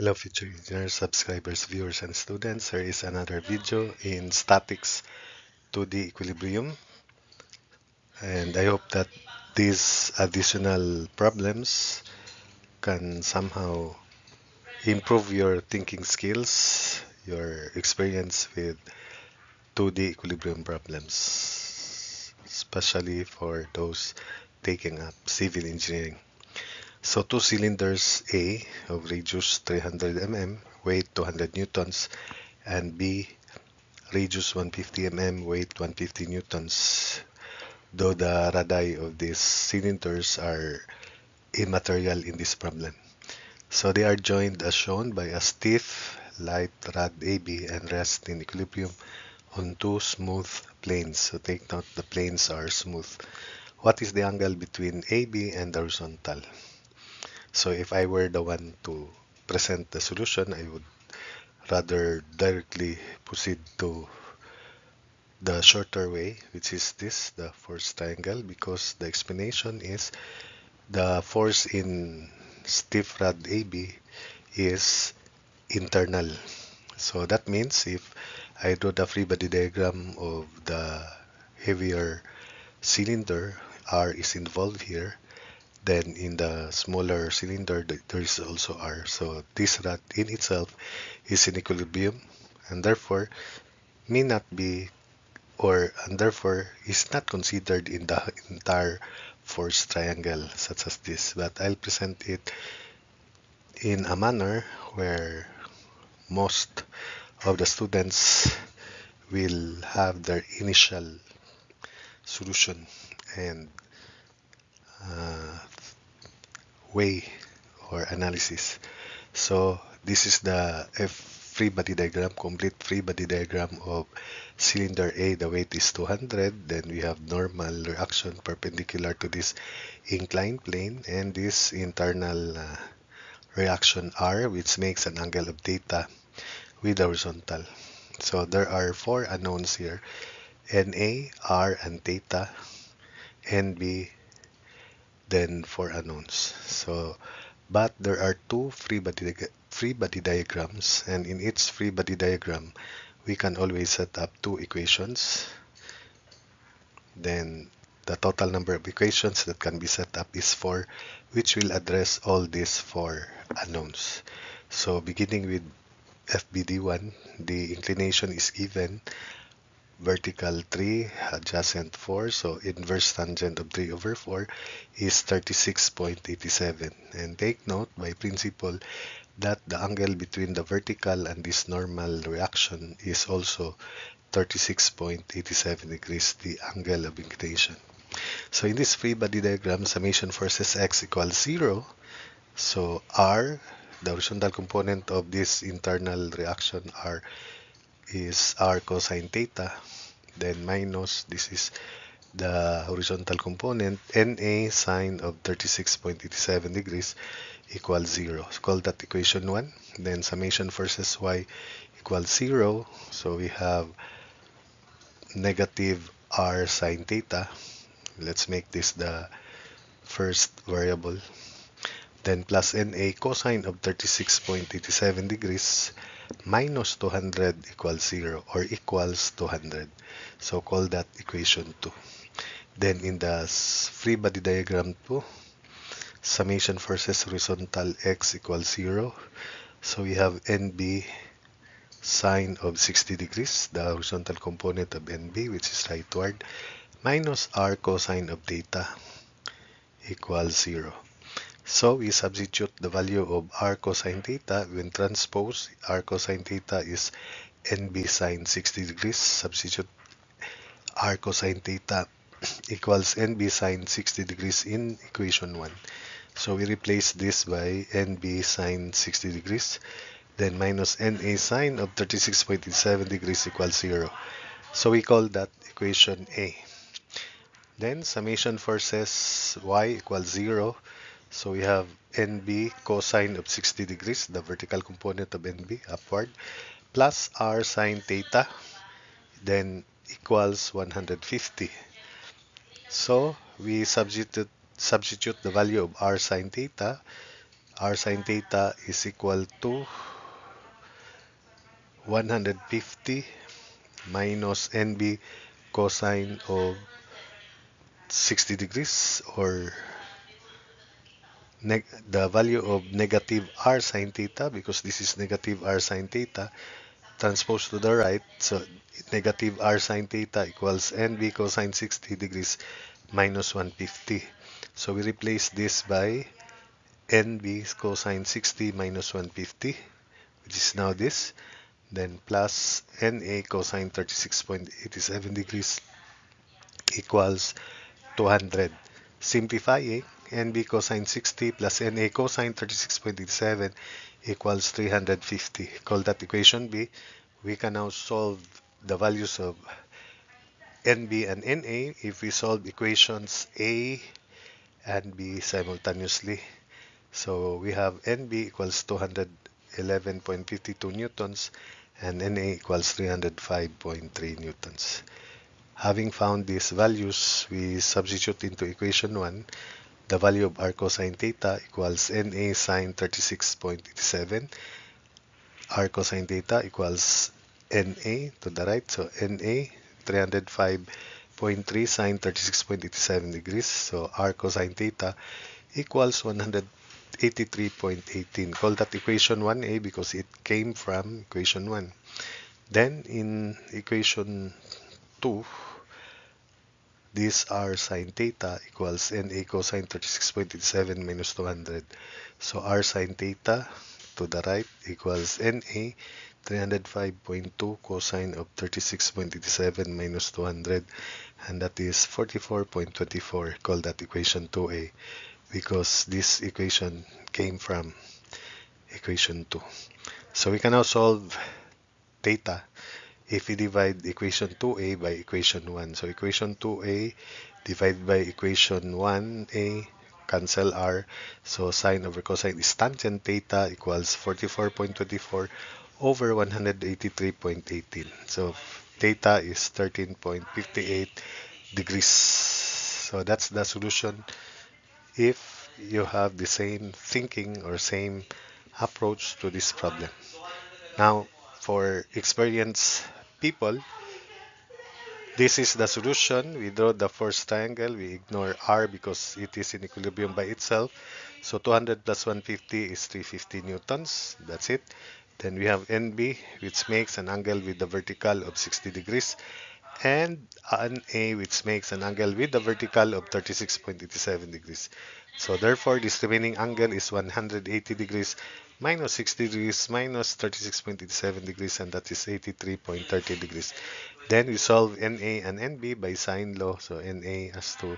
Hello future engineers, subscribers, viewers, and students. Here is another video in statics 2D equilibrium. And I hope that these additional problems can somehow improve your thinking skills, your experience with 2D equilibrium problems, especially for those taking up civil engineering. So two cylinders A of radius 300 mm, weight 200 newtons, and B radius 150 mm, weight 150 newtons, though the radii of these cylinders are immaterial in this problem. So they are joined as shown by a stiff light rod AB and rest in equilibrium on two smooth planes. So take note the planes are smooth. What is the angle between AB and the horizontal? So if I were the one to present the solution, I would rather directly proceed to the shorter way, which is this, the force triangle, because the explanation is the force in stiff rod AB is internal. So that means if I draw the free body diagram of the heavier cylinder, R is involved here, then in the smaller cylinder there is also R. So this rod in itself is in equilibrium and therefore may not be and therefore is not considered in the entire force triangle such as this, but I'll present it in a manner where most of the students will have their initial solution and uh, way or analysis. So this is the free body diagram, complete free body diagram of cylinder A. The weight is 200. Then we have normal reaction perpendicular to this inclined plane and this internal reaction R, which makes an angle of theta with the horizontal. So there are four unknowns here: NA, R, and theta, NB, then four unknowns. So but there are two free body diagrams, and in each free body diagram we can always set up two equations. Then the total number of equations that can be set up is 4, which will address all these four unknowns. So beginning with FBD1, the inclination is given vertical 3, adjacent 4, so inverse tangent of 3 over 4 is 36.87. And take note by principle that the angle between the vertical and this normal reaction is also 36.87 degrees, the angle of inclination. So in this free body diagram, summation forces x equals 0. So R, the horizontal component of this internal reaction R, is R cosine theta. Then minus, this is the horizontal component, NA sine of 36.87 degrees equals 0. So call that equation 1. Then summation forces y equals 0. So we have negative r sine theta. Let's make this the first variable. Then plus NA cosine of 36.87 degrees minus 200 equals 0 or equals 200. So call that equation 2. Then in the free body diagram 2, summation forces horizontal x equals 0. So we have NB sine of 60 degrees, the horizontal component of NB, which is rightward, minus r cosine of theta equals 0. So we substitute the value of r cosine theta. When transpose, r cosine theta is NB sine 60 degrees. Substitute r cosine theta equals NB sine 60 degrees in equation 1. So we replace this by NB sine 60 degrees, then minus NA sine of 36.87 degrees equals 0. So we call that equation A. Then summation forces y equals 0. So we have NB cosine of 60 degrees, the vertical component of NB upward, plus r sine theta, then equals 150. So we substitute the value of r sine theta. R sine theta is equal to 150 minus NB cosine of 60 degrees, or the value of negative R sine theta, because this is negative R sine theta transposed to the right. So negative R sine theta equals NB cosine 60 degrees minus 150. So we replace this by NB cosine 60 minus 150, which is now this. Then plus NA cosine 36.87 degrees equals 200. Simplifying, NB cosine 60 plus NA cosine 36.87 equals 350. Call that equation B. We can now solve the values of NB and NA if we solve equations A and B simultaneously. So we have NB equals 211.52 newtons and NA equals 305.3 newtons. Having found these values, we substitute into equation 1 the value of R cosine theta equals NA sine 36.87. R cosine theta equals NA to the right. So NA 305.3 sine 36.87 degrees. So R cosine theta equals 183.18. Call that equation 1A because it came from equation 1. Then in equation 2, this R sine theta equals NA cosine 36.87 minus 200. So R sine theta to the right equals NA 305.2 cosine of 36.87 minus 200, and that is 44.24. Call that equation 2A because this equation came from equation 2. So we can now solve theta if we divide equation 2A by equation 1. So equation 2A divided by equation 1A, cancel R. So sine over cosine is tangent theta equals 44.24 over 183.18. So theta is 13.58 degrees. So that's the solution if you have the same thinking or same approach to this problem. Now, for experienced people, this is the solution. We draw the first triangle. We ignore R because it is in equilibrium by itself. So 200 plus 150 is 350 newtons. That's it. Then we have NB, which makes an angle with the vertical of 60 degrees, and NA, which makes an angle with the vertical of 36.87 degrees. So therefore, this remaining angle is 180 degrees minus 60 degrees minus 36.87 degrees, and that is 83.30 degrees. Then we solve NA and NB by sine law. So NA as to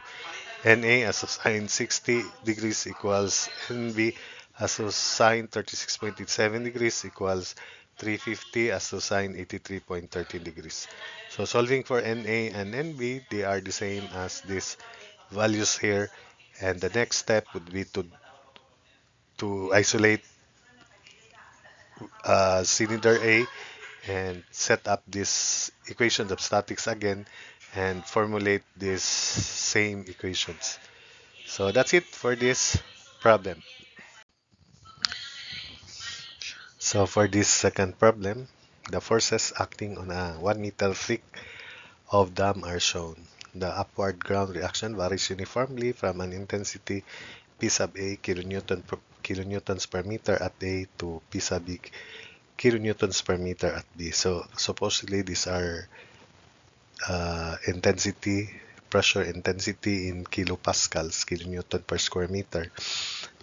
sine 60 degrees equals NB as to sine 36.87 degrees equals 350 as to sine 83.30 degrees. So solving for NA and NB, they are the same as these values here. And the next step would be to isolate cylinder A and set up these equations of statics again and formulate these same equations. So that's it for this problem. So for this second problem, the forces acting on a 1 meter thick of dam are shown. The upward ground reaction varies uniformly from an intensity P sub A kilonewtons per meter at A to P sub B kilonewtons per meter at B. So supposedly these are pressure intensity in kilopascals, kilonewton per square meter.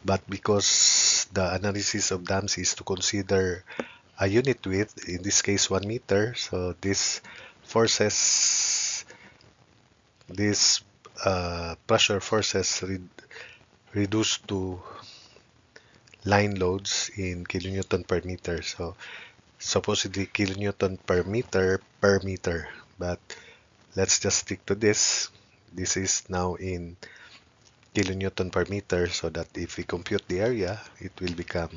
But because the analysis of dams is to consider a unit width, in this case 1 meter, so this forces, this pressure forces reduced to line loads in kilonewton per meter. So supposedly kilonewton per meter, but let's just stick to this. This is now in kilonewton per meter, so that if we compute the area, it will become,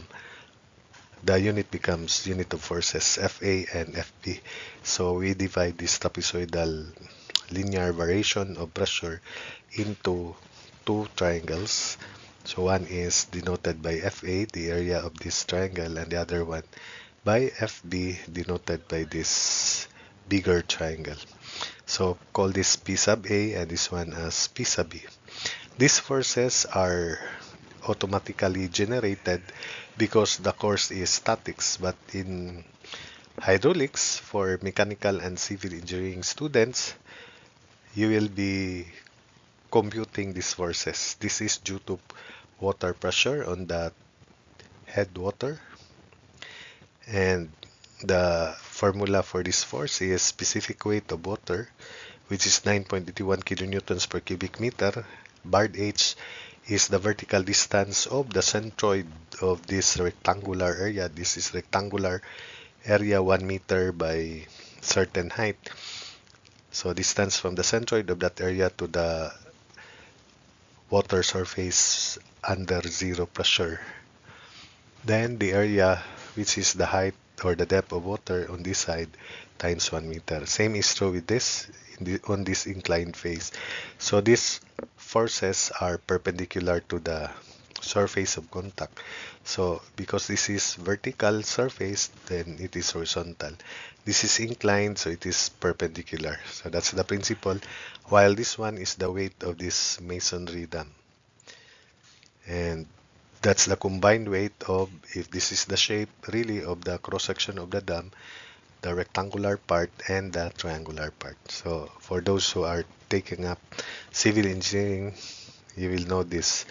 the unit becomes unit of forces FA and FB. So we divide this trapezoidal linear variation of pressure into two triangles. So one is denoted by FA, the area of this triangle, and the other one by FB, denoted by this bigger triangle. So call this P sub A and this one as P sub B. These forces are automatically generated because the course is statics, but in hydraulics for mechanical and civil engineering students, you will be computing these forces. This is due to water pressure on the headwater, and the formula for this force is specific weight of water, which is 9.81 kilonewtons per cubic meter. Barred H is the vertical distance of the centroid of this rectangular area. This is rectangular area 1 meter by certain height. So distance from the centroid of that area to the water surface under zero pressure. Then the area, which is the height or the depth of water on this side, times 1 meter. Same is true with this on this inclined face. So these forces are perpendicular to the surface of contact. So because this is vertical surface, then it is horizontal. This is inclined, so it is perpendicular. So that's the principle. While this one is the weight of this masonry dam. And that's the combined weight of, if this is the shape really of the cross-section of the dam, the rectangular part and the triangular part. So for those who are taking up civil engineering, you will know this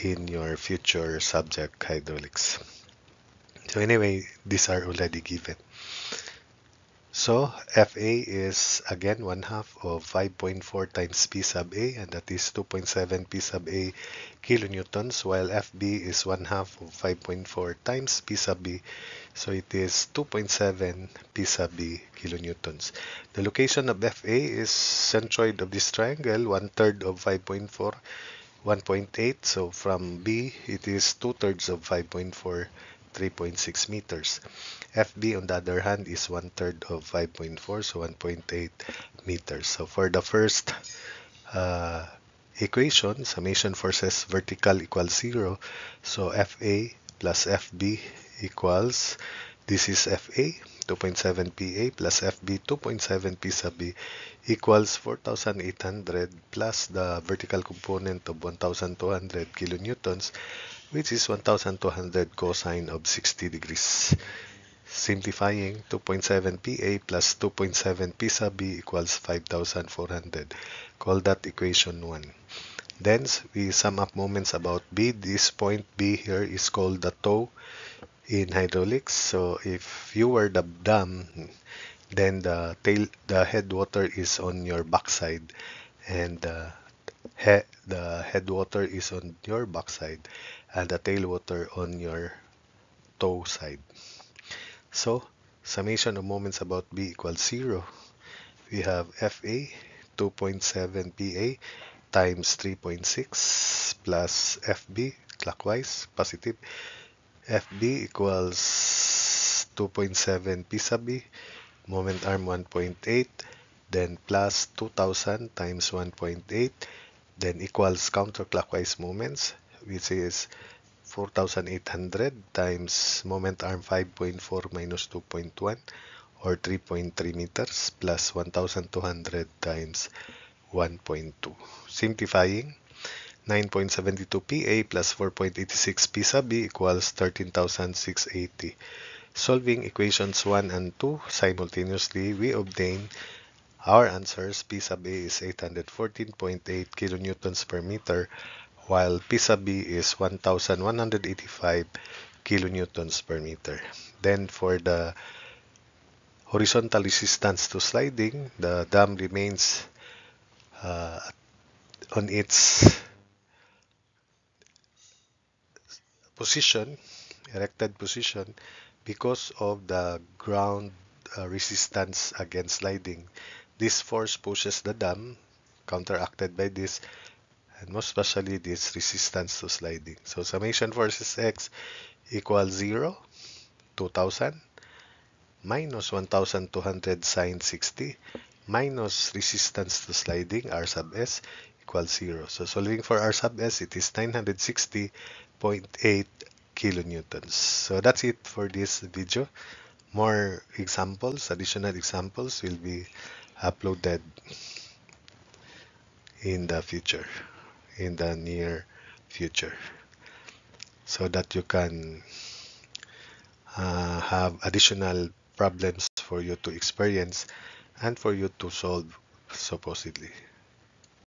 in your future subject, hydraulics. So anyway, these are already given. So FA is again 1/2 of 5.4 times P sub A, and that is 2.7 P sub A kilonewtons, while FB is 1/2 of 5.4 times P sub B, so it is 2.7 P sub B kilonewtons. The location of FA is centroid of this triangle, 1/3 of 5.4, 1.8. So from B, it is 2/3 of 5.4, 3.6 meters. FB, on the other hand, is 1/3 of 5.4, so 1.8 meters. So for the first equation, summation forces vertical equals 0. So FA plus FB equals, this is FA, 2.7 PA plus FB, 2.7 P sub B equals 4,800 plus the vertical component of 1,200 kilonewtons, which is 1,200 cosine of 60 degrees. Simplifying, 2.7 PA plus 2.7 P sub B equals 5,400. Call that equation 1. Then we sum up moments about B. This point B here is called the toe in hydraulics. So if you were the dam, then the headwater is on your backside, and the headwater is on your backside, and the tailwater on your toe side. So summation of moments about B equals 0. We have FA 2.7 PA times 3.6 plus FB clockwise positive. FB equals 2.7 P sub B, moment arm 1.8, then plus 2000 times 1.8, then equals counterclockwise moments, which is 4,800 times moment arm 5.4 minus 2.1, or 3.3 meters, plus 1,200 times 1.2. Simplifying, 9.72 PA plus 4.86 P sub B equals 13,680. Solving equations 1 and 2 simultaneously, we obtain our answers. P sub A is 814.8 kilonewtons per meter, while P sub B is 1,185 kilonewtons per meter. Then for the horizontal resistance to sliding, the dam remains on its position, erected position, because of the ground resistance against sliding. This force pushes the dam, counteracted by this, and most especially this resistance to sliding. So summation forces X equals 0, 2,000, minus 1,200 sine 60, minus resistance to sliding, R sub S, equals 0. So solving for R sub S, it is 960.8 kilonewtons. So that's it for this video. More examples, additional examples will be uploaded in the future, in the near future, so that you can have additional problems for you to experience and for you to solve supposedly.